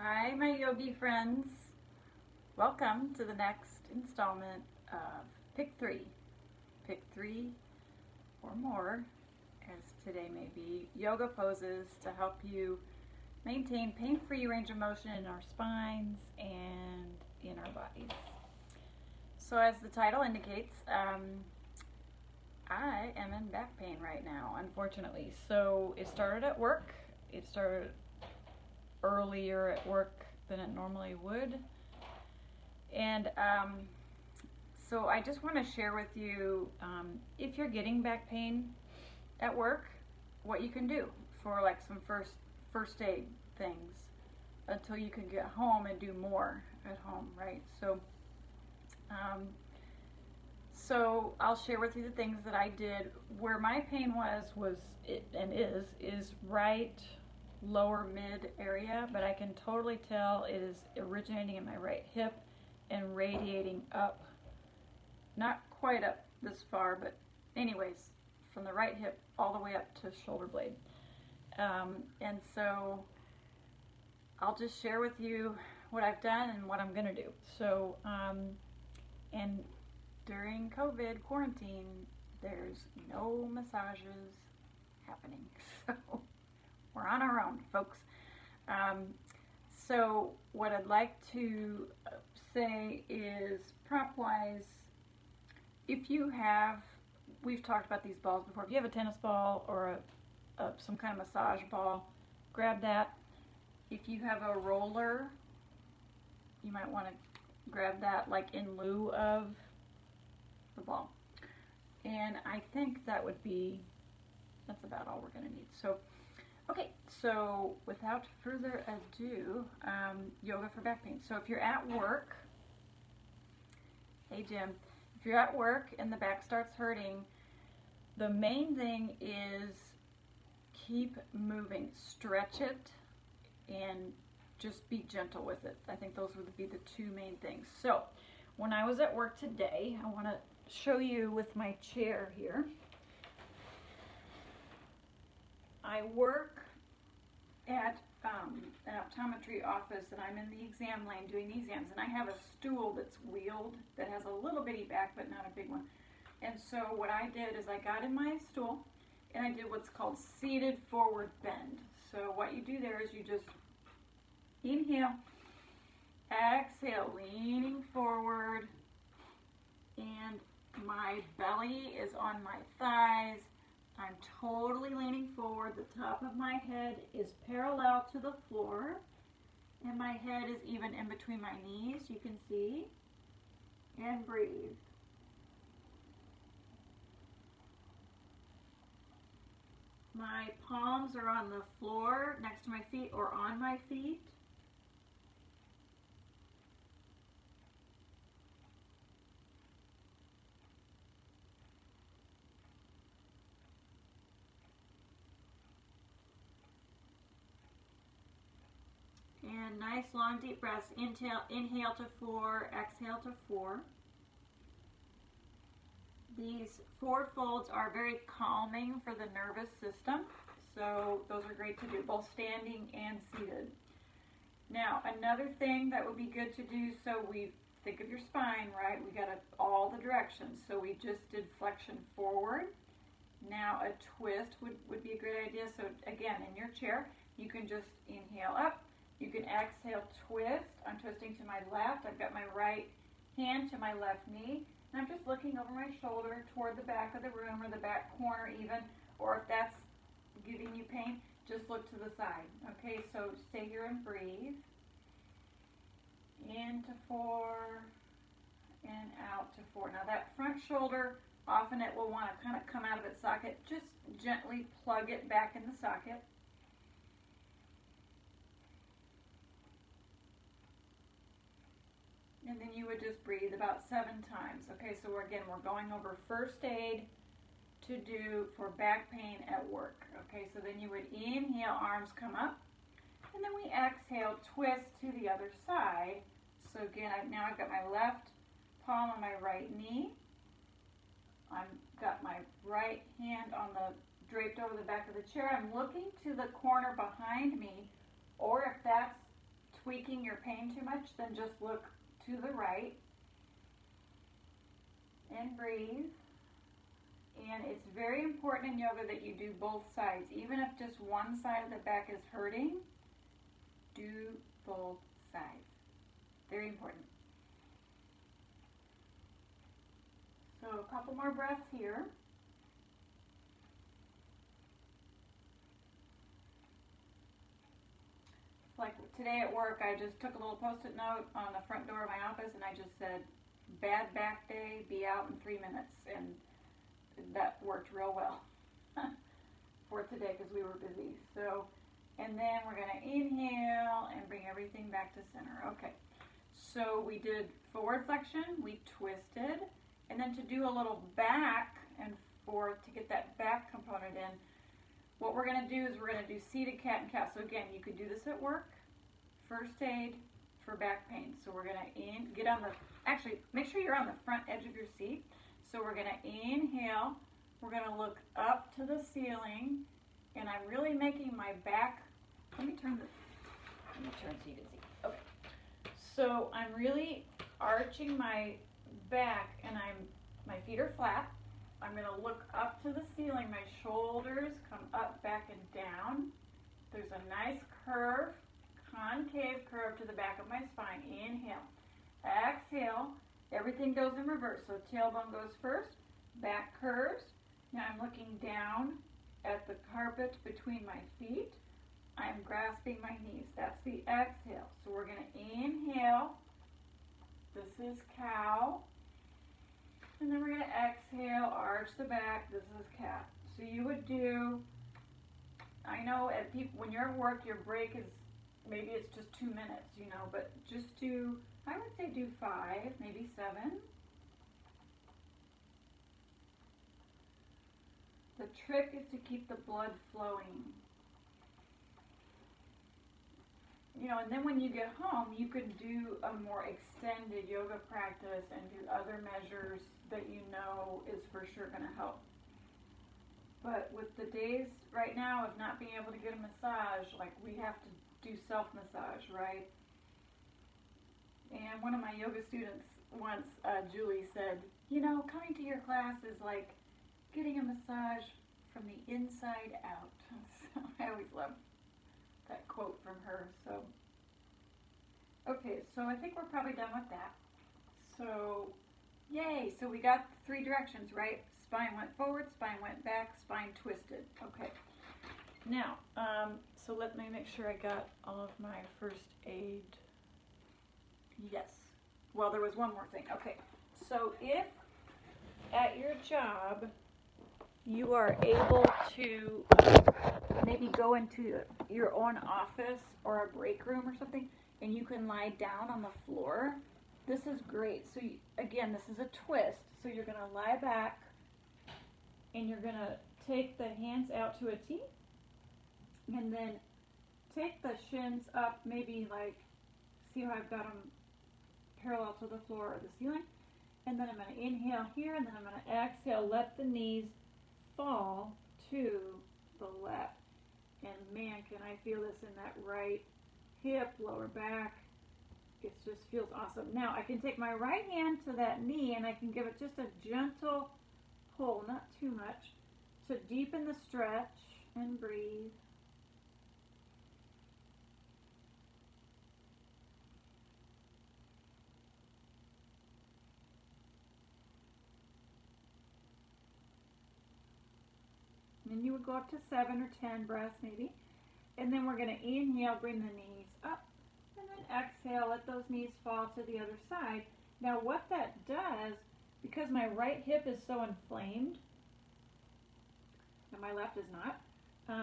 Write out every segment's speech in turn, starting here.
Hi, my yogi friends. Welcome to the next installment of Pick 3. Pick 3 or more, as today may be, yoga poses to help you maintain pain-free range of motion in our spines and in our bodies. So as the title indicates, I am in back pain right now, unfortunately. So it started at work. It started earlier at work than it normally would. And so I just want to share with you, if you're getting back pain at work, what you can do for like some first aid things until you can get home and do more at home, right? So I'll share with you the things that I did. Where my pain was is right lower mid area, but I can totally tell it is originating in my right hip and radiating up, not quite up this far, but anyways, from the right hip all the way up to shoulder blade. And so I'll just share with you what I've done and what I'm gonna do. So, and during COVID quarantine, there's no massages happening, so we're on our own, folks. So what I'd like to say is, prop-wise, if you have, we've talked about these balls before, if you have a tennis ball or some kind of massage ball, grab that. If you have a roller, you might want to grab that like in lieu of the ball. And I think that's about all we're going to need. So, okay, so without further ado, yoga for back pain. So if you're at work, hey Jim, if you're at work and the back starts hurting, the main thing is keep moving, stretch it, and just be gentle with it. I think those would be the two main things. So when I was at work today, I want to show you with my chair here. I work at an optometry office, and I'm in the exam lane doing the exams, and I have a stool that's wheeled that has a little bitty back but not a big one. And so what I did is I got in my stool and I did what's called seated forward bend. So what you do there is you just inhale, exhale, leaning forward, and my belly is on my thighs. I'm totally leaning forward. The top of my head is parallel to the floor, and my head is even in between my knees, you can see. And breathe. My palms are on the floor next to my feet or on my feet. And nice long deep breaths. Inhale to 4, exhale to 4. These forward folds are very calming for the nervous system, so those are great to do, both standing and seated. Now, another thing that would be good to do, so we think of your spine, right? We got all the directions. So we just did flexion forward. Now a twist would be a great idea. So again, in your chair, you can just inhale up. You can exhale, twist. I'm twisting to my left. I've got my right hand to my left knee. And I'm just looking over my shoulder toward the back of the room or the back corner even. Or if that's giving you pain, just look to the side. Okay, so stay here and breathe. Into 4 and out to 4. Now that front shoulder, often it will want to kind of come out of its socket. Just gently plug it back in the socket. And then you would just breathe about 7 times. Okay, so we're going over first aid to do for back pain at work. Okay, so then you would inhale, arms come up. And then we exhale, twist to the other side. So again, I've got my left palm on my right knee. I've got my right hand draped over the back of the chair. I'm looking to the corner behind me, or if that's tweaking your pain too much, then just look to the right and breathe. And it's very important in yoga that you do both sides. Even if just one side of the back is hurting, do both sides. Very important. So a couple more breaths here. Like today at work, I just took a little post-it note on the front door of my office and I just said, bad back day, be out in 3 minutes. And that worked real well for today because we were busy. So, and then we're going to inhale and bring everything back to center. Okay, so we did forward flexion, we twisted, and then to do a little back and forth to get that back component in, what we're going to do is we're going to do seated cat and cow. So again, you could do this at work, first aid for back pain. So we're going to get on the, actually make sure you're on the front edge of your seat. So we're going to inhale, we're going to look up to the ceiling, and I'm really making my back, let me turn so you can see. Okay, so I'm really arching my back and my feet are flat. I'm going to look up to the ceiling. My shoulders come up, back, and down. There's a nice curve, concave curve to the back of my spine. Inhale. Exhale. Everything goes in reverse. So tailbone goes first, back curves. Now I'm looking down at the carpet between my feet. I'm grasping my knees. That's the exhale. So we're going to inhale. This is cow. And then we're going to exhale, arch the back. This is cat. So you would do, I know at people, when you're at work, your break is, maybe it's just 2 minutes, you know, but just do, I would say do 5, maybe 7. The trick is to keep the blood flowing. You know, and then when you get home, you can do a more extended yoga practice and do other measures that you know is for sure going to help. But with the days right now of not being able to get a massage, like we have to do self-massage, right? And one of my yoga students once, Julie, said, you know, coming to your class is like getting a massage from the inside out. So I always love that quote from her. So, okay, so I think we're probably done with that. So, yay, so we got 3 directions, right? Spine went forward, spine went back, spine twisted. Okay, now, so let me make sure I got all of my first aid. Yes, well, there was one more thing. Okay, so if at your job you are able to maybe go into your own office or a break room or something, and you can lie down on the floor, this is great. So again, this is a twist. So you're going to lie back, and you're going to take the hands out to a T, and then take the shins up, maybe like, see how I've got them parallel to the floor or the ceiling, and then I'm going to inhale here, and then I'm going to exhale, let the knees fall to the left. And man, can I feel this in that right hip, lower back. It just feels awesome. Now I can take my right hand to that knee and I can give it just a gentle pull, not too much, to deepen the stretch and breathe. And you would go up to 7 or 10 breaths maybe. And then we're going to inhale, bring the knees up. And then exhale, let those knees fall to the other side. Now what that does, because my right hip is so inflamed, and my left is not,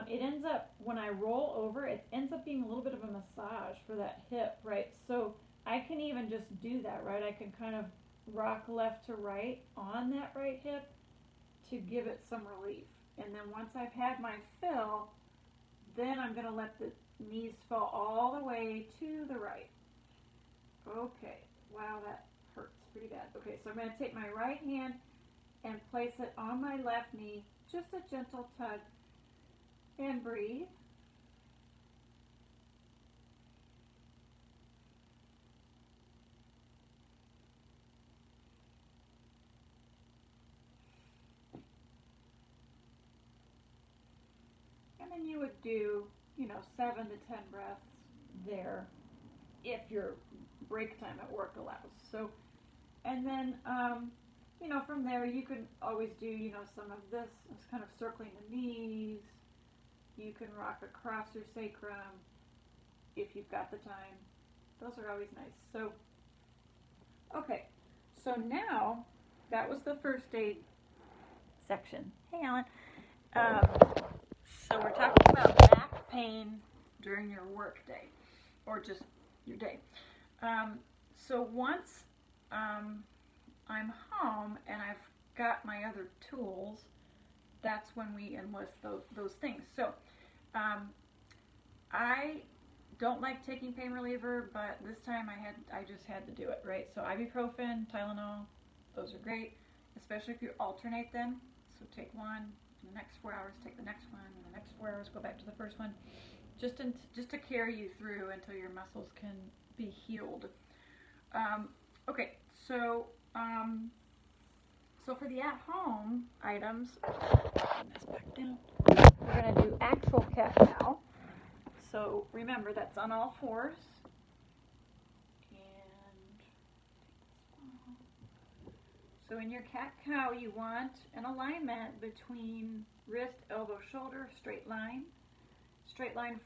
it ends up, when I roll over, it ends up being a little bit of a massage for that hip, right? So I can even just do that, right? I can kind of rock left to right on that right hip to give it some relief. And then once I've had my fill, then I'm going to let the knees fall all the way to the right. Okay, wow, that hurts pretty bad. Okay, so I'm going to take my right hand and place it on my left knee, just a gentle tug, and breathe. And then you would do, 7 to 10 breaths there if your break time at work allows. So, and then, from there you can always do, some of this, it's kind of circling the knees. You can rock across your sacrum if you've got the time. Those are always nice. So, okay, so now that was the first aid section. Hey, Alan. So we're talking about back pain during your work day, or just your day. So once I'm home and I've got my other tools, that's when we enlist those things. So I don't like taking pain reliever, but this time I just had to do it, right? So ibuprofen, Tylenol, those are great, especially if you alternate them. So take one, in the next 4 hours, take the next one, in the next 4 hours, go back to the first one, just to carry you through until your muscles can be healed. Okay, so for the at-home items, bring this back down. We're going to do actual cat-cow. So remember, that's on all fours. And so in your cat-cow, you want an alignment between wrist, elbow, shoulder, straight line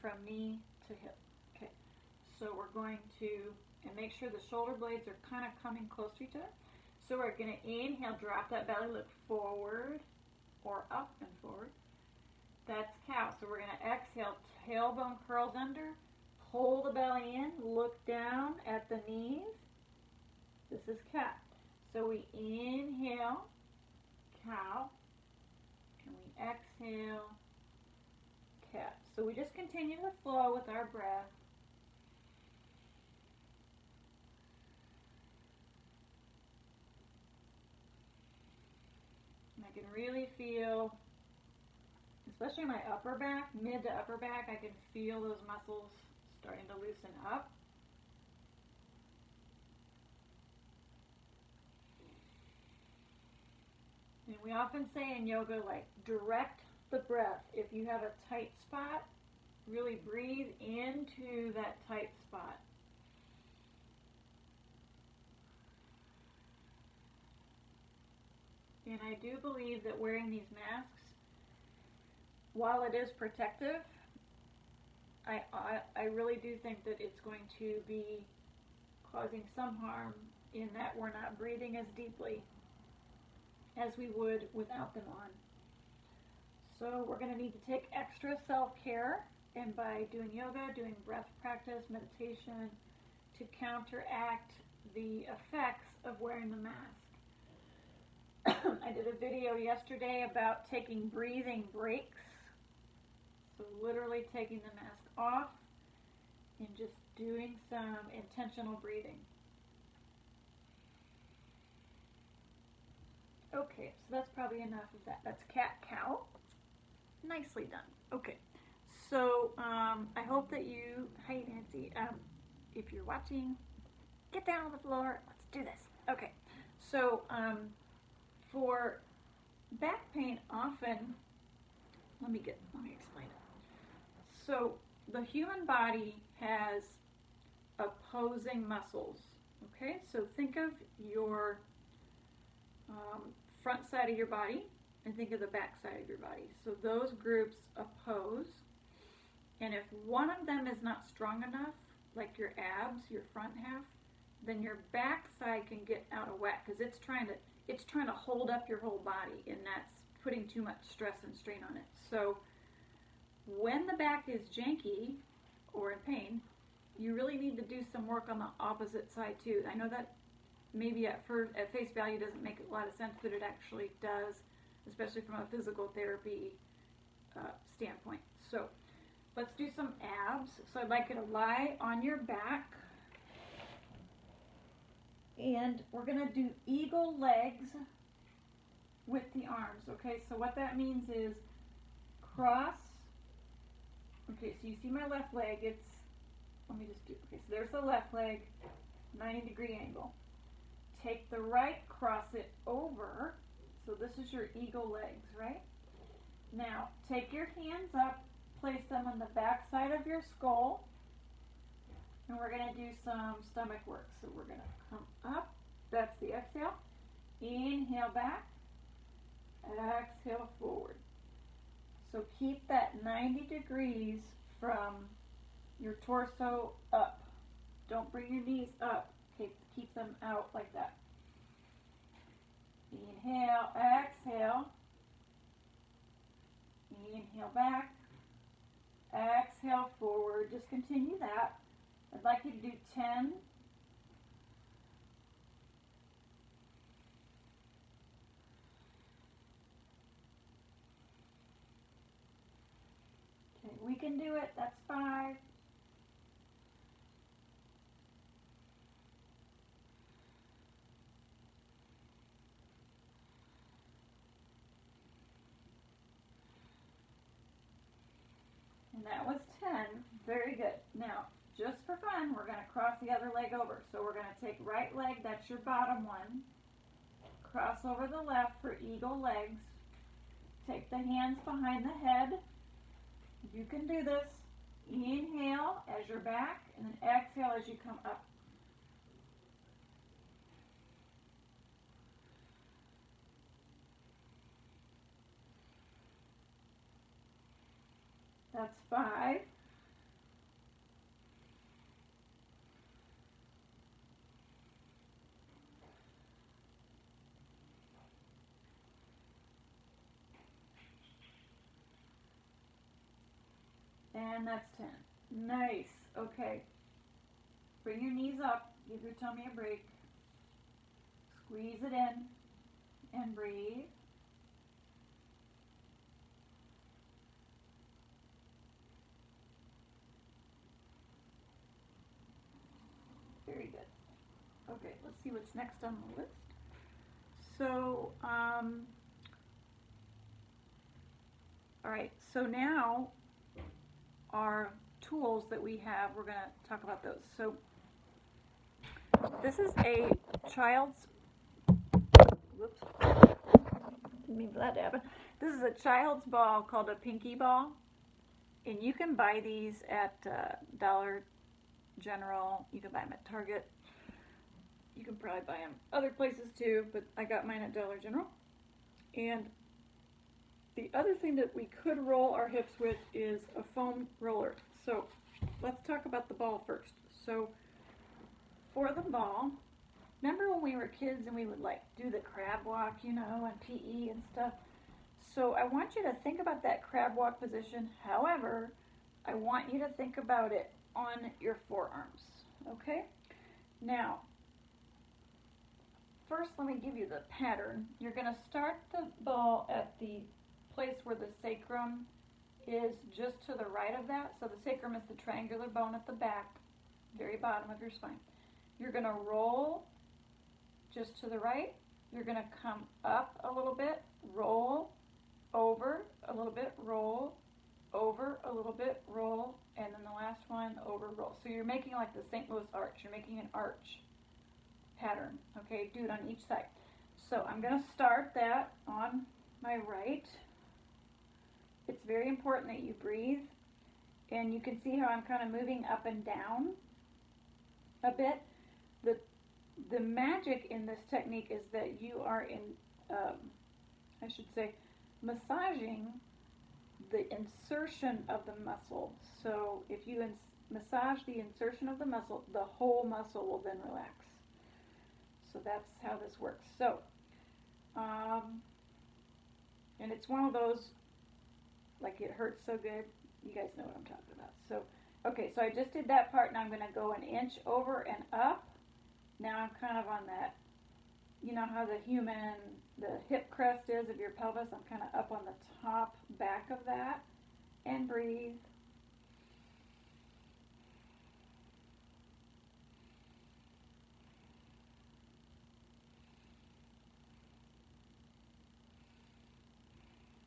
from knee to hip. Okay, so we're going to, and make sure the shoulder blades are kind of coming close to each other. So we're going to inhale, drop that belly, look forward or up and forward. That's cow. So we're going to exhale, tailbone curls under, pull the belly in, look down at the knees. This is cat. So we inhale, cow, and we exhale, cat. So we just continue to flow with our breath. And I can really feel, especially my upper back, mid to upper back, I can feel those muscles starting to loosen up. And we often say in yoga, like, direct the breath. If you have a tight spot, really breathe into that tight spot. And I do believe that wearing these masks, while it is protective, I really do think that it's going to be causing some harm in that we're not breathing as deeply as we would without them on. So we're going to need to take extra self-care, and by doing yoga, doing breath practice, meditation, to counteract the effects of wearing the mask. I did a video yesterday about taking breathing breaks. So literally taking the mask off and just doing some intentional breathing. Okay, so that's probably enough of that. That's cat-cow. Nicely done. Okay, so I hope that you, hey Nancy, if you're watching, get down on the floor. Let's do this. Okay, so for back pain, often, let me explain it. So the human body has opposing muscles. Okay, so think of your front side of your body and think of the back side of your body. So those groups oppose, and if one of them is not strong enough, like your abs, your front half, then your back side can get out of whack because it's trying to hold up your whole body, and that's putting too much stress and strain on it. So when the back is janky or in pain, you really need to do some work on the opposite side too. I know that maybe at face value doesn't make a lot of sense, but it actually does, especially from a physical therapy standpoint. So let's do some abs. So I'd like you to lie on your back, and we're going to do eagle legs with the arms. Okay, so what that means is cross. Okay, so you see my left leg, okay, so there's the left leg, 90-degree angle. Take the right, cross it over, so this is your eagle legs, right? Now, take your hands up, place them on the back side of your skull. And we're going to do some stomach work. So we're going to come up. That's the exhale. Inhale back. Exhale forward. So keep that 90 degrees from your torso up. Don't bring your knees up. Keep them out like that. Inhale, exhale. Inhale back. Exhale forward. Just continue that. I'd like you to do 10. Okay, we can do it. That's 5. And that was 10. Very good. Now, just for fun, we're going to cross the other leg over. So we're going to take right leg, that's your bottom one. Cross over the left for eagle legs. Take the hands behind the head. You can do this. Inhale as you're back, and then exhale as you come up. That's 5. And that's 10. Nice. Okay. Bring your knees up. Give your tummy a break. Squeeze it in and breathe. Very good. Okay, let's see what's next on the list. So, all right, so now our tools that we have, we're going to talk about those. So this is a child's, whoops, didn't mean for that to happen. This is a child's ball called a pinky ball, and you can buy these at Dollar General. You can buy them at Target. You can probably buy them other places too, but I got mine at Dollar General. And the other thing that we could roll our hips with is a foam roller. So let's talk about the ball first. So for the ball, remember when we were kids and we would like do the crab walk, you know, and PE and stuff? So I want you to think about that crab walk position. However, I want you to think about it on your forearms, okay? Now, first let me give you the pattern. You're going to start the ball at the place where the sacrum is just to the right of that. So the sacrum is the triangular bone at the back, very bottom of your spine. You're going to roll just to the right. You're going to come up a little bit, roll, over a little bit, roll, over a little bit, roll, and then the last one, over, roll. So you're making like the St. Louis arch. You're making an arch pattern, okay? Do it on each side. So I'm going to start that on my right. It's very important that you breathe, and you can see how I'm kind of moving up and down a bit. The magic in this technique is that you are massaging the insertion of the muscle. So if you massage the insertion of the muscle, the whole muscle will then relax. So that's how this works. So, and it's one of those, like it hurts so good. You guys know what I'm talking about. So, okay, so I just did that part. Now I'm going to go an inch over and up. Now I'm kind of on that, you know how the hip crest is of your pelvis? I'm kind of up on the top back of that. And breathe.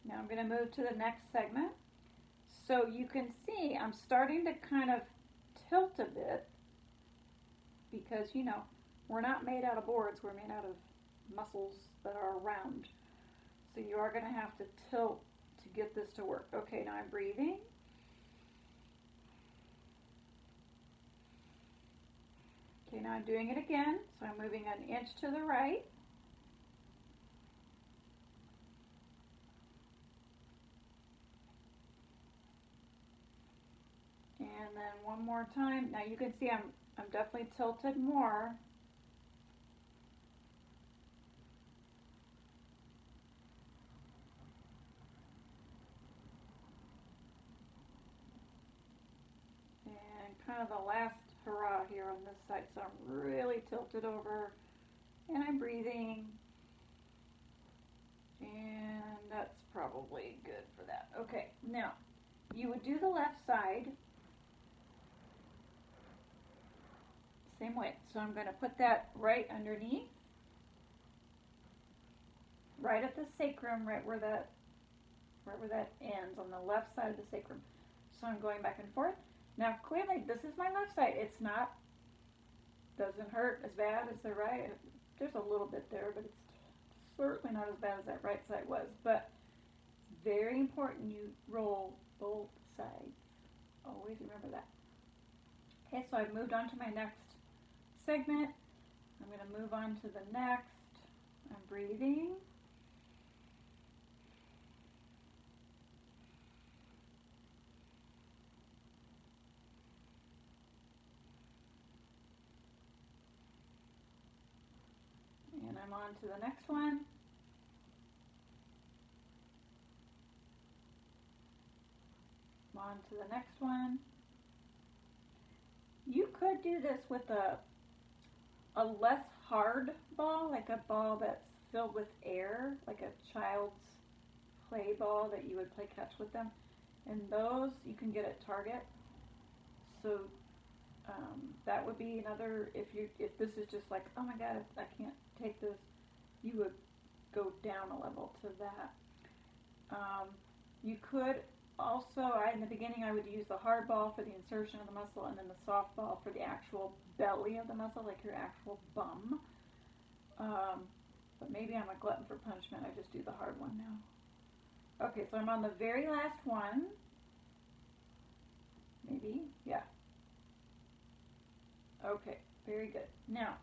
Now I'm going to move to the next segment. So you can see I'm starting to kind of tilt a bit because, you know, we're not made out of boards, we're made out of muscles that are round. So you are going to have to tilt to get this to work. Okay, now I'm breathing. I'm doing it again. So I'm moving an inch to the right. And then one more time. Now you can see I'm definitely tilted more. And kind of the last hurrah here on this side. So I'm really tilted over and I'm breathing. And that's probably good for that. Okay, now you would do the left side. Same way. So I'm going to put that right underneath, right at the sacrum, right where that ends, on the left side of the sacrum. So I'm going back and forth. Now clearly this is my left side. It's not, doesn't hurt as bad as the right. There's a little bit there, but it's certainly not as bad as that right side was. But very important you roll both sides. Always remember that. Okay, so I've moved on to my next segment. I'm going to move on to the next. I'm breathing. And I'm on to the next one. I'm on to the next one. You could do this with a less hard ball, like a ball that's filled with air, like a child's play ball that you would play catch with them. And those you can get at Target. So that would be another, if this is just like, oh my God, I can't take this, you would go down a level to that. You could also, in the beginning I would use the hard ball for the insertion of the muscle and then the soft ball for the actual belly of the muscle, like your actual bum. But maybe I'm a glutton for punishment, I just do the hard one now. Okay, so I'm on the very last one. Maybe, yeah. Okay, very good. Now,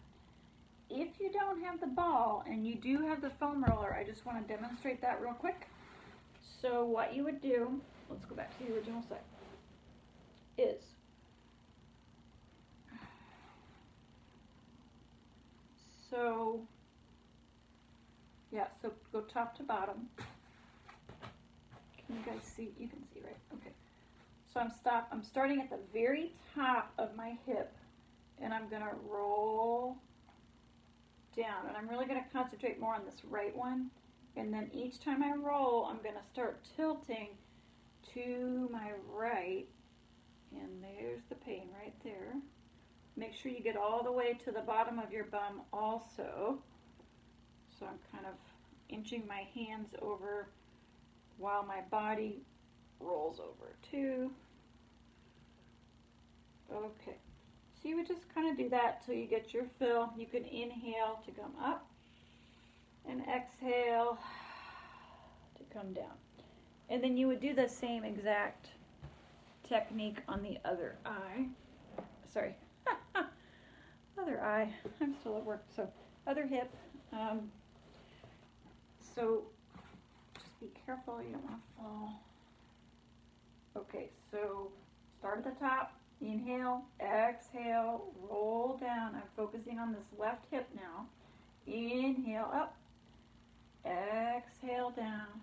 if you don't have the ball and you do have the foam roller, I just want to demonstrate that real quick. So what you would do, let's go back to the original set, is so go top to bottom. Can you guys see? You can see, right? Okay. So I'm starting at the very top of my hip and I'm gonna roll down, and I'm really gonna concentrate more on this right one. And then each time I roll, I'm going to start tilting to my right. And there's the pain right there. Make sure you get all the way to the bottom of your bum also. So I'm kind of inching my hands over while my body rolls over too. Okay. So you would just kind of do that till you get your fill. You can inhale to come up and exhale to come down. And then you would do the same exact technique on the other eye. Sorry. Other eye. I'm still at work. So other hip. So just be careful. You don't want to fall. Okay, so start at the top. Inhale, exhale, roll down. I'm focusing on this left hip now. Inhale up. Exhale down.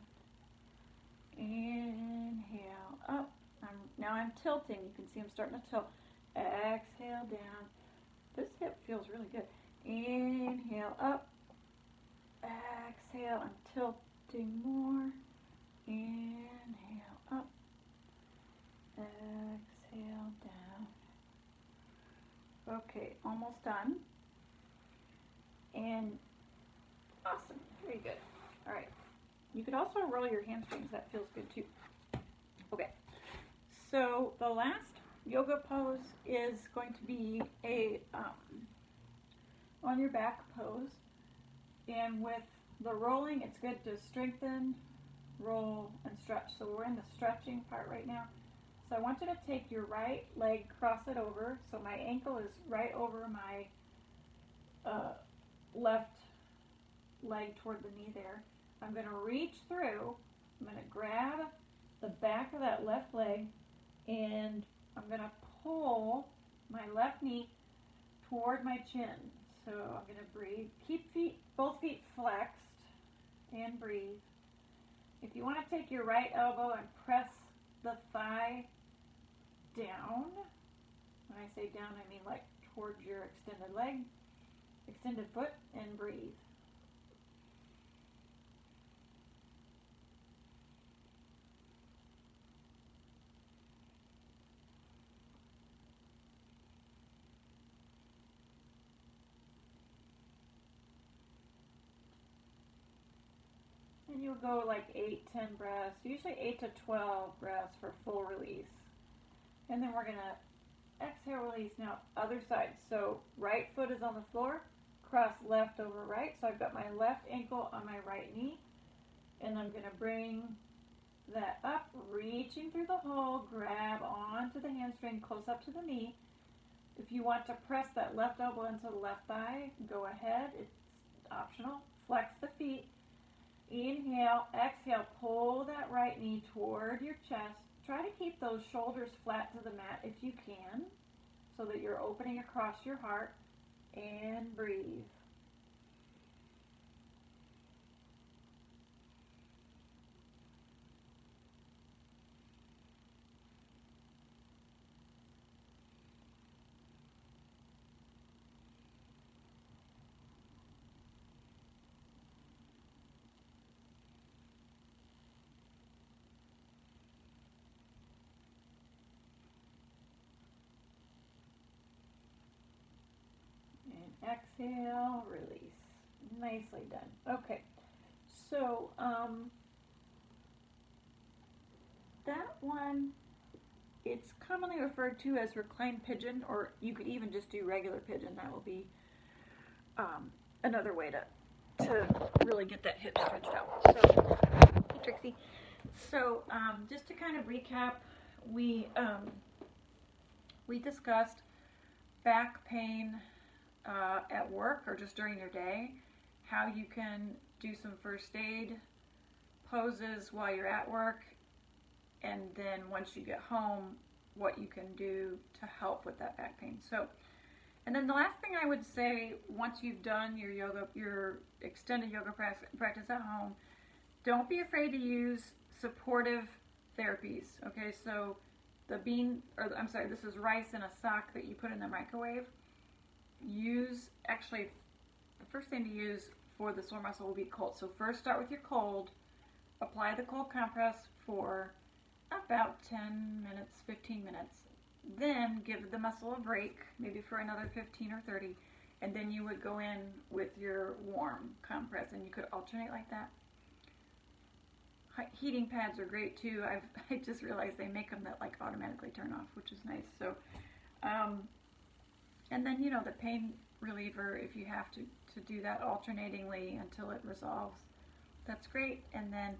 Inhale up. Now I'm tilting. You can see I'm starting to tilt. Exhale down. This hip feels really good. Inhale up. Exhale. I'm tilting more. Inhale up. Exhale down. Okay, almost done. And awesome. Very good. All right. You could also roll your hamstrings. That feels good too. Okay. So the last yoga pose is going to be a on your back pose. And with the rolling, it's good to strengthen, roll, and stretch. So we're in the stretching part right now. So I want you to take your right leg, cross it over. So my ankle is right over my left leg toward the knee there. I'm going to reach through. I'm going to grab the back of that left leg, and I'm going to pull my left knee toward my chin. So I'm going to breathe. Keep both feet flexed, and breathe. If you want to take your right elbow and press the thigh down, when I say down, I mean like towards your extended leg, extended foot, and breathe. And you'll go like 8, 10 breaths, usually 8 to 12 breaths for full release. And then we're going to exhale, release. Now, other side. So right foot is on the floor, cross left over right. So I've got my left ankle on my right knee. And I'm going to bring that up, reaching through the hole, grab onto the hamstring, close up to the knee. If you want to press that left elbow into the left thigh, go ahead. It's optional. Flex the feet. Inhale, exhale, pull that right knee toward your chest. Try to keep those shoulders flat to the mat if you can, so that you're opening across your heart, and breathe. Exhale, release. Nicely done. Okay, so that one, it's commonly referred to as reclined pigeon, or you could even just do regular pigeon. That will be another way to really get that hip stretched out. So, hey Trixie. So just to kind of recap, we discussed back pain at work or just during your day, how you can do some first aid poses while you're at work, and then once you get home, what you can do to help with that back pain. So, and then the last thing I would say, once you've done your extended yoga practice at home, don't be afraid to use supportive therapies. Okay, so this is rice in a sock that you put in the microwave. The first thing to use for the sore muscle will be cold. So first start with your cold, apply the cold compress for about 10 minutes, 15 minutes. Then give the muscle a break, maybe for another 15 or 30, and then you would go in with your warm compress, and you could alternate like that. Heating pads are great too. I just realized they make them that like automatically turn off, which is nice. So, and then, the pain reliever, if you have to do that alternatingly until it resolves, that's great. And then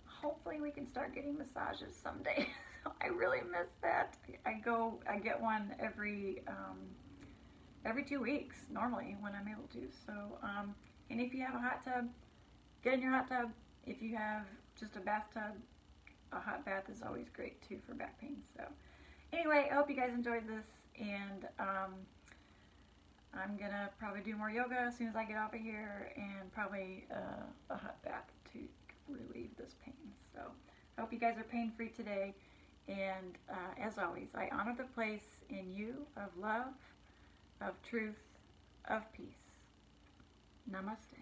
hopefully we can start getting massages someday. So I really miss that. I get one every 2 weeks normally when I'm able to. So, and if you have a hot tub, get in your hot tub. If you have just a bathtub, a hot bath is always great too for back pain. So anyway, I hope you guys enjoyed this, and I'm gonna probably do more yoga as soon as I get off of here, and probably a hot bath to relieve this pain. So I hope you guys are pain-free today, and as always, I honor the place in you of love, of truth, of peace. Namaste.